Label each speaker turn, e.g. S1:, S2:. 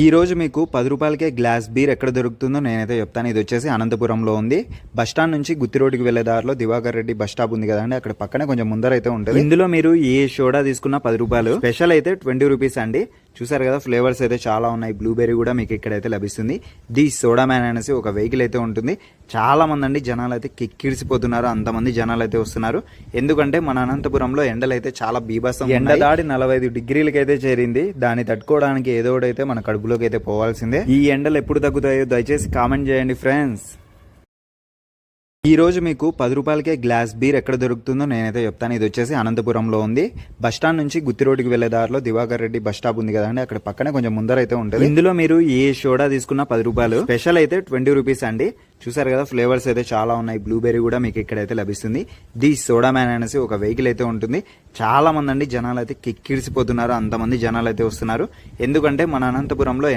S1: ఈ రోజు మీకు 10 రూపాయలకే గ్లాస్ బీర్ ఎక్కడ దొరుకుతుందో నేనైతే చెప్తాను. ఇది వచ్చేసి అనంతపురంలో ఉంది. బస్ స్టాండ్ నుంచి గుత్తి రోడ్డుకి వెళ్లే దారిలో దివాకర్ రెడ్డి బస్ స్టాప్ ఉంది కదండి, అక్కడ పక్కనే కొంచెం ముందర అయితే ఉంటుంది. ఇందులో మీరు ఏ సోడా తీసుకున్నా 10 రూపాయలు, స్పెషల్ అయితే 20 రూపీస్ అండి. చూసారు కదా, ఫ్లేవర్స్ అయితే చాలా ఉన్నాయి. బ్లూబెర్రీ కూడా మీకు ఇక్కడైతే లభిస్తుంది. ది సోడా మ్యాన్ అనేసి ఒక వెహికల్ అయితే ఉంటుంది. చాలా మంది అండి జనాలు అయితే కిక్కిరిసిపోతున్నారు. అంతమంది జనాలు అయితే వస్తున్నారు. ఎందుకంటే మన అనంతపురంలో ఎండలు అయితే చాలా బీభత్సం, ఎండ దాడి 45 డిగ్రీలకి అయితే చేరింది. దాన్ని తట్టుకోవడానికి ఏదో ఒకటి అయితే మన కడుపులోకి అయితే పోవాల్సిందే. ఈ ఎండలు ఎప్పుడు తగ్గుతాయో దయచేసి కామెంట్ చేయండి ఫ్రెండ్స్. ఈ రోజు మీకు 10 రూపాయలకే గ్లాస్ బీర్ ఎక్కడ దొరుకుతుందో నేనైతే చెప్తాను. ఇది వచ్చేసి అనంతపురంలో ఉంది. బస్ స్టాండ్ నుంచి గుత్తి రోడ్డుకి వెళ్లే దారిలో దివాకర్ రెడ్డి బస్ స్టాప్ ఉంది కదండి, అక్కడ పక్కనే కొంచెం ముందర అయితే ఉంటుంది. ఇందులో మీరు ఏ సోడా తీసుకున్నా 10 రూపాయలు, స్పెషల్ అయితే 20 రూపీస్ అండి. చూసారు కదా, ఫ్లేవర్స్ అయితే చాలా ఉన్నాయి. బ్లూబెర్రీ కూడా మీకు ఇక్కడైతే లభిస్తుంది. ది సోడా మ్యాన్ అనేసి ఒక వెహికల్ అయితే ఉంటుంది. చాలా మంది అండి జనాలు అయితే కిక్కిరిసిపోతున్నారు. అంతమంది జనాలు అయితే వస్తున్నారు. ఎందుకంటే మన అనంతపురంలో